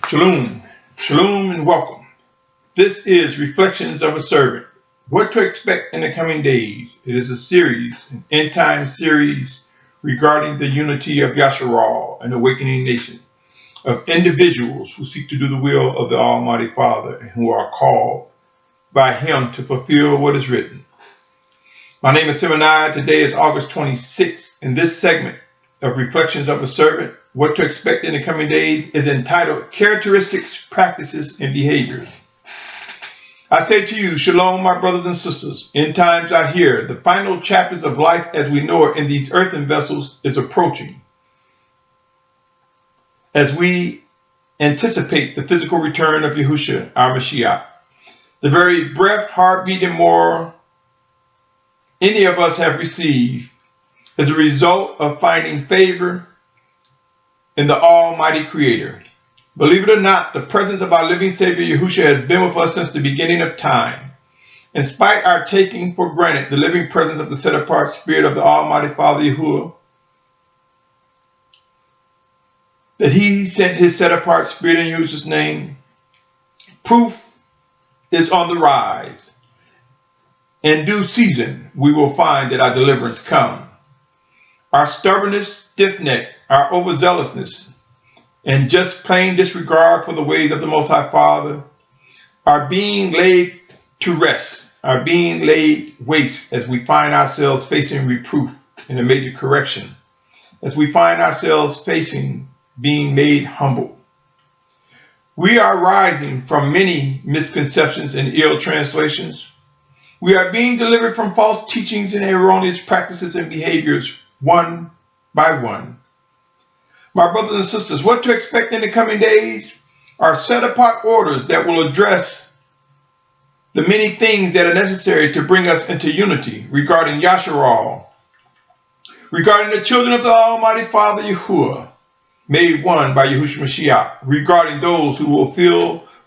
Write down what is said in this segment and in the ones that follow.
Shalom, shalom and welcome. This is Reflections of a Servant. What to expect in the coming days. It is a series, an end time series regarding the unity of Yashar'al, an awakening nation, of individuals who seek to do the will of the Almighty Father and who are called by Him to fulfill what is written. My name is Symmanayah. Today is August 26th. In this segment of Reflections of a Servant, what to expect in the coming days is entitled Characteristics, Practices, and Behaviors. I say to you, Shalom, my brothers and sisters. In times I hear the final chapters of life as we know it in these earthen vessels is approaching. As we anticipate the physical return of Yahushua, our Mashiach, the very breath, heartbeat, and more any of us have received is a result of finding favor in the Almighty Creator. Believe it or not, the presence of our living Savior Yahushua has been with us since the beginning of time. In spite our taking for granted the living presence of the set-apart Spirit of the Almighty Father Yahuwah, that He sent His set-apart Spirit in Yahushua's name, proof is on the rise. In due season, we will find that our deliverance come. Our stubbornness, stiff-neck, our overzealousness, and just plain disregard for the ways of the Most High Father are being laid to rest, are being laid waste as we find ourselves facing reproof and a major correction, as we find ourselves facing being made humble. We are rising from many misconceptions and ill translations. We are being delivered from false teachings and erroneous practices and behaviors one by one. My brothers and sisters, what to expect in the coming days are set-apart orders that will address the many things that are necessary to bring us into unity regarding Yashar'al, regarding the children of the Almighty Father Yahuwah, made one by Yahushua Mashiach, regarding those who will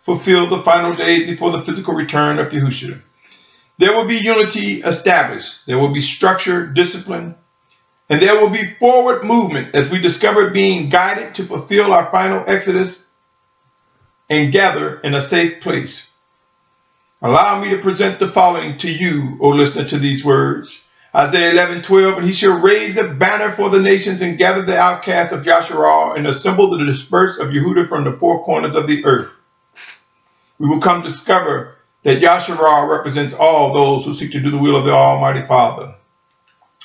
fulfill the final days before the physical return of Yahushua. There will be unity established. There will be structure, discipline, and there will be forward movement as we discover being guided to fulfill our final exodus and gather in a safe place. Allow me to present the following to you, O listener, to these words. Isaiah 11:12, and He shall raise a banner for the nations and gather the outcasts of Yashar'al and assemble the dispersed of Yehudah from the four corners of the earth. We will come to discover that Yashar'al represents all those who seek to do the will of the Almighty Father.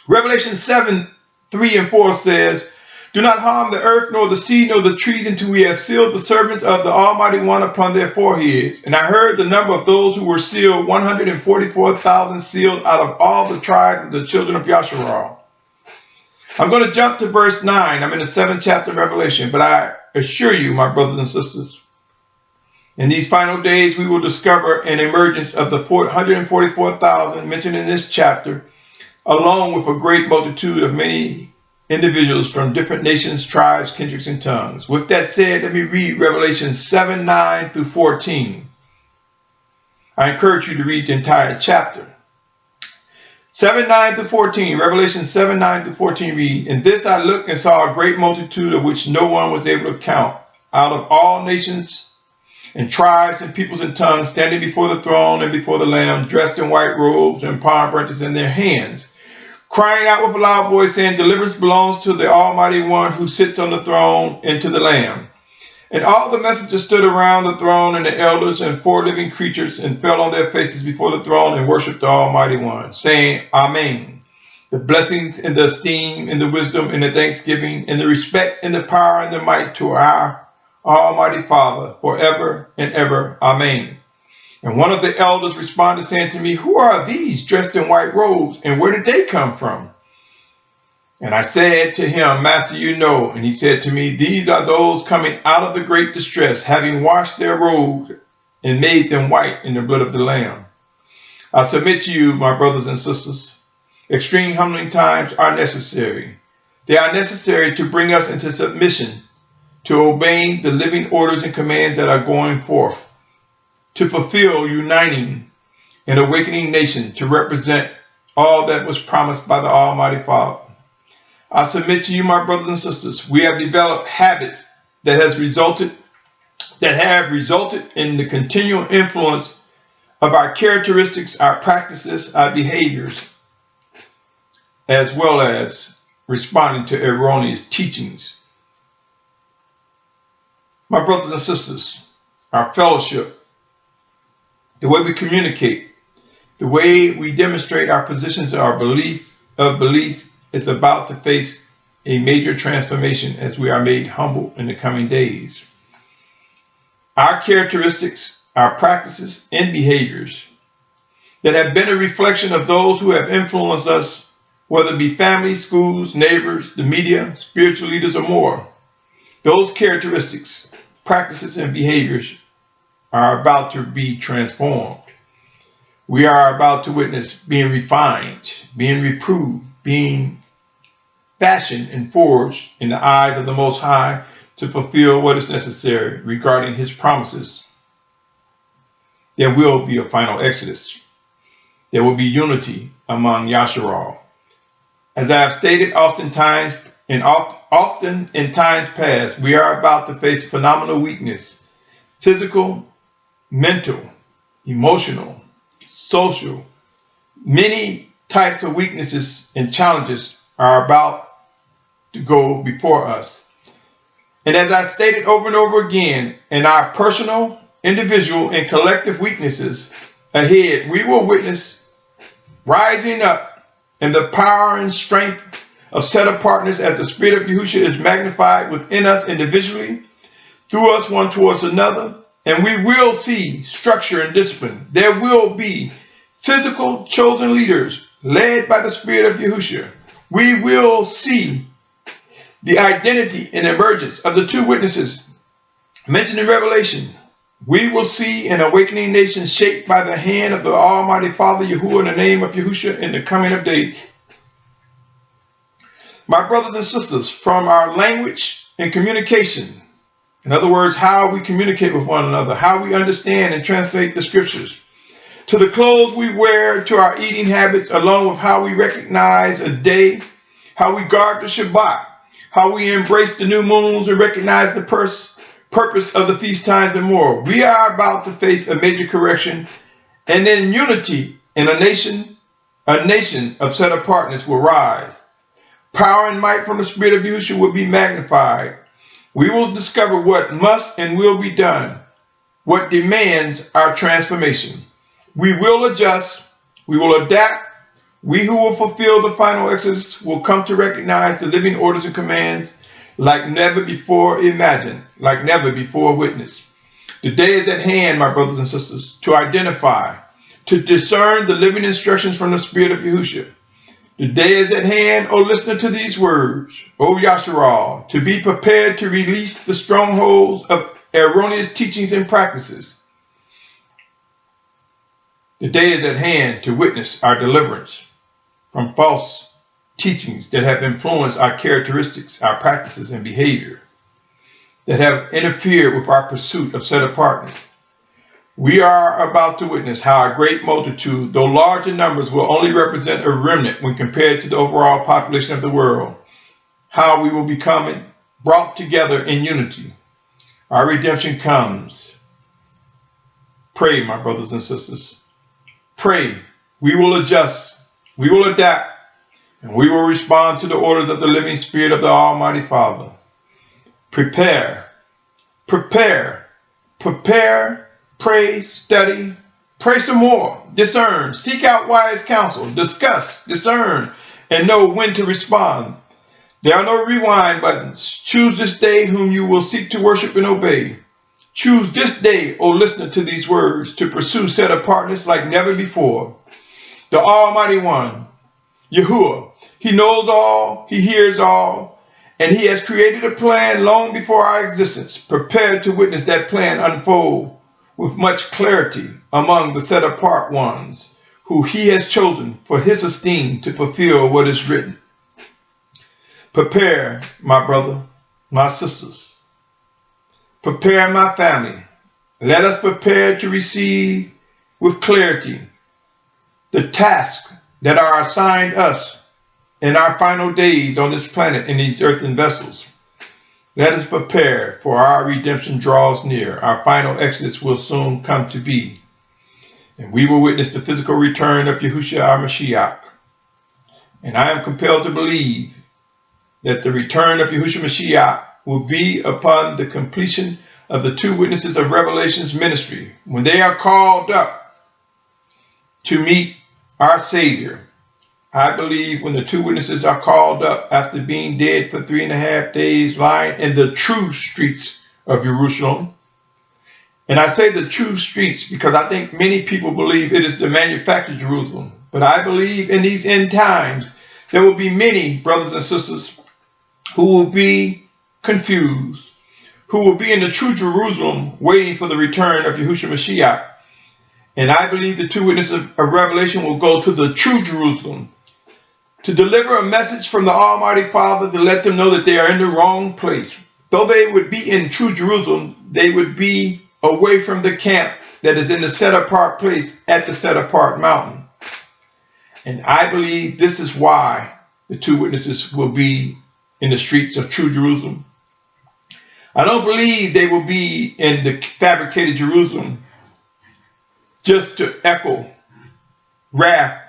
Revelation 7:3-4 says, do not harm the earth, nor the sea, nor the trees, until we have sealed the servants of the Almighty One upon their foreheads. And I heard the number of those who were sealed, 144,000 sealed out of all the tribes of the children of Yashar'al. I'm going to jump to verse 9. I'm in the 7th chapter of Revelation, but I assure you, my brothers and sisters, in these final days we will discover an emergence of the 144,000 mentioned in this chapter, along with a great multitude of many individuals from different nations, tribes, kindreds, and tongues. With that said, let me read Revelation 7:9-14. I encourage you to read the entire chapter. 7:9-14, Revelation 7:9-14 read, in this I looked and saw a great multitude of which no one was able to count, out of all nations and tribes and peoples and tongues, standing before the throne and before the Lamb, dressed in white robes and palm branches in their hands, crying out with a loud voice, saying, deliverance belongs to the Almighty One who sits on the throne and to the Lamb. And all the messengers stood around the throne and the elders and four living creatures and fell on their faces before the throne and worshipped the Almighty One, saying, Amen. The blessings and the esteem and the wisdom and the thanksgiving and the respect and the power and the might to our Almighty Father forever and ever. Amen. And one of the elders responded, saying to me, who are these dressed in white robes, and where did they come from? And I said to him, Master, you know. And he said to me, these are those coming out of the great distress, having washed their robes and made them white in the blood of the Lamb. I submit to you, my brothers and sisters, extreme humbling times are necessary. They are necessary to bring us into submission, to obeying the living orders and commands that are going forth, to fulfill uniting an awakening nation, to represent all that was promised by the Almighty Father. I submit to you, my brothers and sisters, we have developed habits that has resulted that have resulted in the continual influence of our characteristics, our practices, our behaviors, as well as responding to erroneous teachings. My brothers and sisters, our fellowship, the way we communicate, the way we demonstrate our positions, our belief is about to face a major transformation as we are made humble in the coming days. Our characteristics, our practices, and behaviors that have been a reflection of those who have influenced us, whether it be family, schools, neighbors, the media, spiritual leaders, or more. Those characteristics, practices, and behaviors are about to be transformed. We are about to witness being refined, being reproved, being fashioned and forged in the eyes of the Most High to fulfill what is necessary regarding His promises. There will be a final exodus. There will be unity among Yashar'al. As I have stated often in times past, we are about to face phenomenal weakness, physical, mental, emotional, social. Many types of weaknesses and challenges are about to go before us. And as I stated over and over again, in our personal, individual, and collective weaknesses ahead, we will witness rising up in the power and strength of set apartness as the Spirit of Yahushua is magnified within us individually, through us one towards another, and we will see structure and discipline. There will be physical chosen leaders led by the Spirit of Yahushua. We will see the identity and emergence of the two witnesses mentioned in Revelation. We will see an awakening nation shaped by the hand of the Almighty Father Yahuwah in the name of Yahushua in the coming of days. My brothers and sisters, from our language and communication, in other words, how we communicate with one another, how we understand and translate the scriptures, to the clothes we wear, to our eating habits, along with how we recognize a day, how we guard the Shabbat, how we embrace the new moons and recognize the purpose of the feast times and more. We are about to face a major correction, and then unity in a nation of set apartness will rise. Power and might from the Spirit of Yahushua will be magnified. We will discover what must and will be done, what demands our transformation. We will adjust, we will adapt. We who will fulfill the final exodus will come to recognize the living orders and commands like never before imagined, like never before witnessed. The day is at hand, my brothers and sisters, to identify, to discern the living instructions from the Spirit of Yahushua. The day is at hand, O listener to these words, O Yashar'al, to be prepared to release the strongholds of erroneous teachings and practices. The day is at hand to witness our deliverance from false teachings that have influenced our characteristics, our practices, and behavior, that have interfered with our pursuit of set apartness. We are about to witness how a great multitude, though large in numbers, will only represent a remnant when compared to the overall population of the world, how we will become brought together in unity. Our redemption comes. Pray, my brothers and sisters. Pray. We will adjust. We will adapt, and we will respond to the orders of the living Spirit of the Almighty Father. Prepare, pray, study, pray some more, discern, seek out wise counsel, discuss, discern, and know when to respond. There are no rewind buttons. Choose this day whom you will seek to worship and obey. Choose this day, O listener to these words, to pursue set apartness like never before. The Almighty One, Yahuwah, He knows all, He hears all, and He has created a plan long before our existence, prepared to witness that plan unfold with much clarity among the set apart ones who He has chosen for His esteem to fulfill what is written. Prepare, my brother, my sisters. Prepare, my family. Let us prepare to receive with clarity the tasks that are assigned us in our final days on this planet in these earthen vessels. Let us prepare, for our redemption draws near. Our final exodus will soon come to be, and we will witness the physical return of Yahushua our Mashiach. And I am compelled to believe that the return of Yahushua Mashiach will be upon the completion of the two witnesses of Revelation's ministry, when they are called up to meet our Savior. I believe when the two witnesses are called up after being dead for 3.5 days, lying in the true streets of Jerusalem. And I say the true streets because I think many people believe it is the manufactured Jerusalem. But I believe in these end times, there will be many brothers and sisters who will be confused, who will be in the true Jerusalem waiting for the return of Yahushua Mashiach. And I believe the two witnesses of Revelation will go to the true Jerusalem to deliver a message from the Almighty Father to let them know that they are in the wrong place. Though they would be in true Jerusalem, they would be away from the camp that is in the set-apart place at the set-apart mountain. And I believe this is why the two witnesses will be in the streets of true Jerusalem. I don't believe they will be in the fabricated Jerusalem just to echo wrath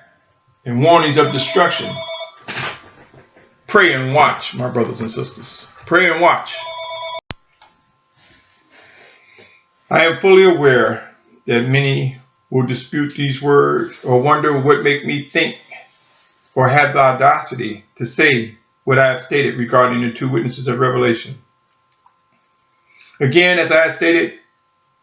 and warnings of destruction. Pray and watch, my brothers and sisters. Pray and watch. I am fully aware that many will dispute these words or wonder what make me think or have the audacity to say what I have stated regarding the two witnesses of Revelation. Again, as I have stated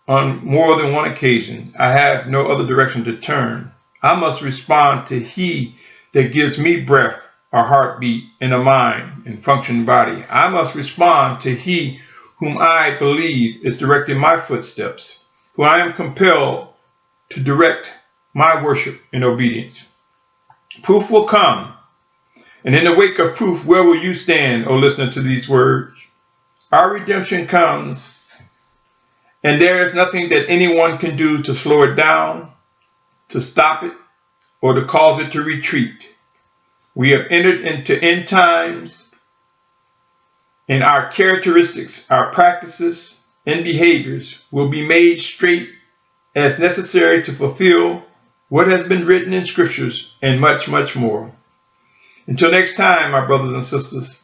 on more than one occasion, I have no other direction to turn. I must respond to He that gives me breath, a heartbeat, and a mind and functioning body. I must respond to He whom I believe is directing my footsteps, who I am compelled to direct my worship and obedience. Proof will come, and in the wake of proof, where will you stand, O listener to these words? Our redemption comes, and there is nothing that anyone can do to slow it down, to stop it, or to cause it to retreat. We have entered into end times, and our characteristics, our practices, and behaviors will be made straight as necessary to fulfill what has been written in scriptures and much, much more. Until next time, my brothers and sisters,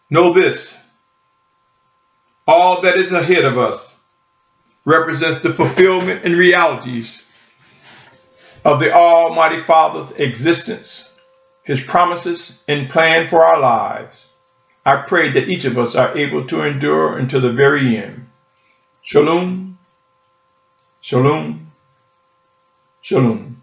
know this: all that is ahead of us represents the fulfillment and realities of the Almighty Father's existence, His promises, and plan for our lives. I pray that each of us are able to endure until the very end. Shalom, shalom, shalom.